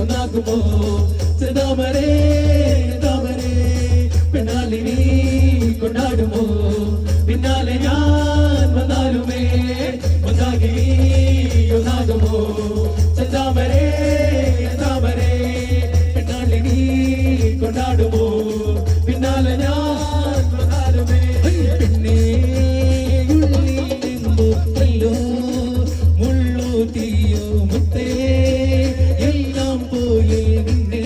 ഒന്നാകുമോ ചെതാമരേ താമരേ പെണ്ണാലിനി കൊണ്ടാടുമോ പിന്നാലെ ഞാൻ വന്നാലുമേ ഒന്നാകി ഒന്നാകുമോ ചെതാമരേ താമരേ പെണ്ണാലിനി കൊണ്ടാടുമോ പിന്നാലെ ഞാൻ വന്നാലുമേ പിന്നെ തീയോ മുത്തേ എല്ലാം പോയി നിന്നെ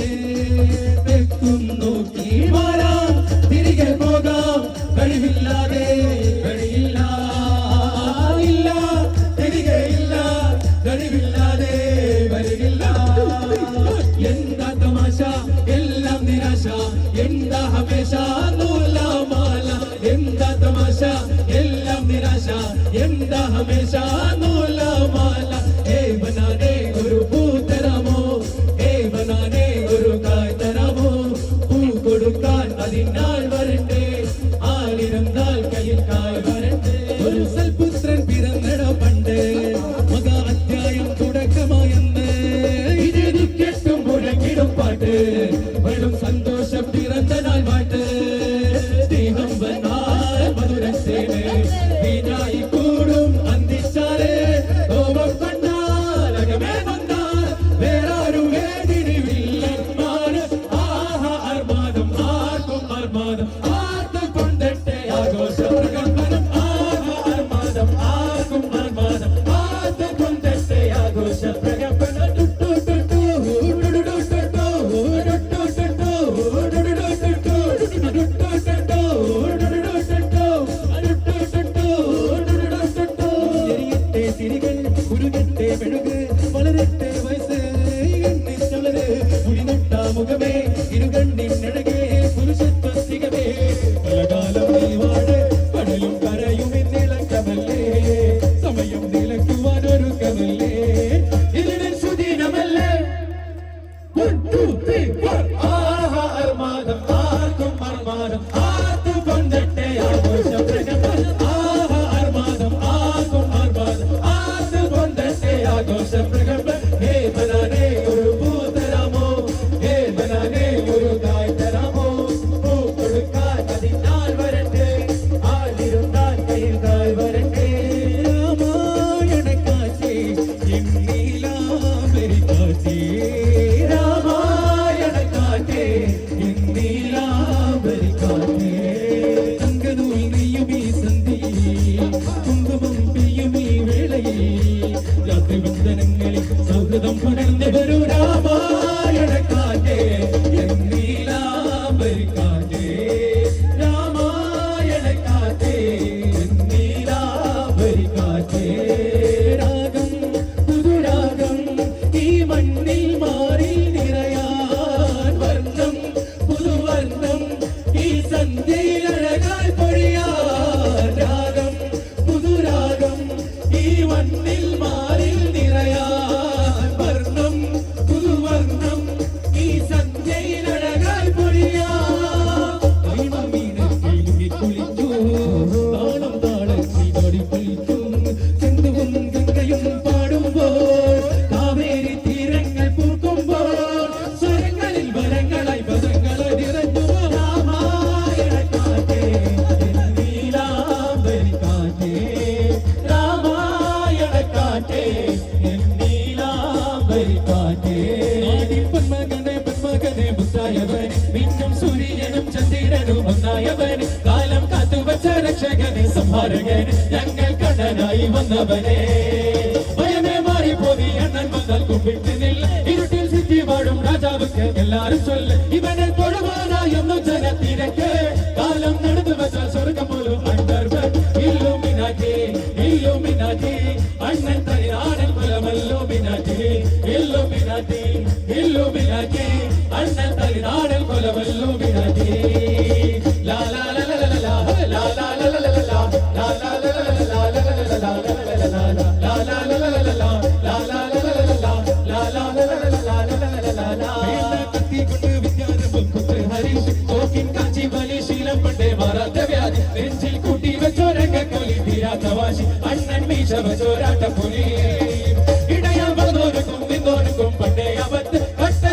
വെക്കും നോക്കി മാറാം തിരികെ പോകാം കഴിവില്ലാതെ കഴിയില്ല ഇല്ല തിരികെ ഇല്ല കഴിവില്ലാതെ വരികില്ല എന്താ തമാശ എല്ലാം നിരാശ എന്താ ഹമേശ നൂലാമാല എന്താ തമാശ എല്ലാം നിരാശ എന്താ ഹമേശ നൂലാമാല बनाने गुरु पूतरामो बनाने गुरु कायतरामो पूकोडुक्कान अदिन्नाल वरट्टे आलिरुन्नाल कयिल काय वरट्टे ഒരു സൽപുത്രൻ പിറന്നട പണ്ട് മകാ അധ്യായം തുടക്കമായെന്ന് ഇത് കേട്ടും മുഴങ്ങിടും പാട്ട് വരും സന്തോഷം പിറന്ന നാൾ പാട്ട് സ്നേഹം വന്നാൽ മധുരത്തേന് വീണായി കൂടും അന്തിച്ചാല് മുഖമേ ഇരുകണ്ണിനഴകേ പുരുഷത്വത്തികമേ പലകാലം നീവാട് കടലും കരയും എന്നിളക്കമല്ലേ സമയം നിലയ്ക്കുവാനൊരു കമല്ലേ ഇതിന് സുദീനമല്ലേ ആഹാ അർമാദം ആർക്കും അർമാദം ആർക്കും കൊണ്ടട്ടെ ആഘോഷം ആഹാ അർമാദം ആർക്കും അർമാദം ആർക്കും കൊണ്ടട്ടെ ആഘോഷം പ്രകമ്പ ഹേ ബനാനേ ഒരു പൂതരാമോ बनाने गुरु कायतरामो पूकोडुक्कान अदिन्नाल वरट्टे आलिरुन्नाल कयिल काय वरट्टे रामायण काचे इन्नीलांबरि काचे रामायण काचे इन्नीलांबरि काचे तंगनूल നെയ്യും ഈ സന്ധിയിൽ കുങ്കുമം പെയ്യും ഈ വേളയിൽ രാത്രി വന്ദനങ്ങളിൽ സൗഹൃദം പടർന്നു വരൂ രാമായണ കാറ്റേ എന്നീലാംബരി കാറ്റേ രാമായണ കാറ്റേ എന്നീലാംബരി കാറ്റേ രാഗം പുതുരാഗം ഈ മണ്ണിൽ മാറി നിറയാൻ വർണ്ണം പുതുവർണ്ണം ഈ സന്ധ്യയിൽ അഴകാൽ പൊഴിയാൻ രാഗം പുതുരാഗം ഈ മണ്ണിൽ മാറി നിറയാൻ വർണ്ണം പുതുവർണ്ണം ഈ സന്ധ്യയിൽ അഴകാൽ പൊഴിയാൻ കൈമീനു കുളിക്കൂ താളം താളത്തിൽ ഓടിപ്പൊളിക്കും ചെന്തുവും ഗംഗയും പാടുമ്പോൾ കാവേരി തീരങ്ങൾ പൂക്കുമ്പോൾ സ്വരങ്ങളിൽ വരങ്ങളായി പദങ്ങളെ നിറഞ്ഞു രാമായണ കാറ്റേ എന്നീലാംബരി കാറ്റേ രാമായണ കാറ്റേ എന്നീലാംബരി കാറ്റേ പന്മകനെ പന്മകനെ മുത്തായവൻ മിന്നും സൂര്യനും ചന്ദ്രനും ഒന്നായവൻ കാലം കാത്തുവച്ച രക്ഷകനെ സംഹാരകൻ ഞങ്ങൾ കണ്ണനായി വന്നവനെ ഭയമേ മാറിപ്പോതി അണ്ണൻ വന്നാൽ കുമ്പിട്ട് നില്ല ഇരുട്ടിൽ സിദ്ധി വാഴും രാജാവുക്ക് എല്ലാരും ചൊല്ല് ഇവനെ തൊഴുവാനായൊന്നു ജനത്തിരക്ക് കാലം നടന്നു വച്ചാൽ സ്വർഗം പോലും അണ്ടർവൻ ഇല്ലുമിനാറ്റി ഇല്ലുമിനാറ്റി അണ്ണൻ തനിനാടൻ കുലമല്ലോ മിനാറ്റി ഇല്ലുമിനാറ്റി ഇല്ലുമിനാറ്റി അണ്ണൻ തനിനാടൻ കുലമല്ലോ മിനാറ്റി ലാ ലാ ലാ ലാ ലാ ലാ ലാ ലാ ലാ ലാ ലാ ലാ ലാ ലാ ലാ ലാ നെഞ്ചിൽ കൂട്ടി വെച്ചോരക്കൊലി തീരാത്തവാശി അണ്ണൻ മീശ വെച്ചോരാട്ട പുലി ഇടയാൻ വന്നോർക്കും നിന്നോർക്കും പണ്ടേ അവത്ത് കട്ട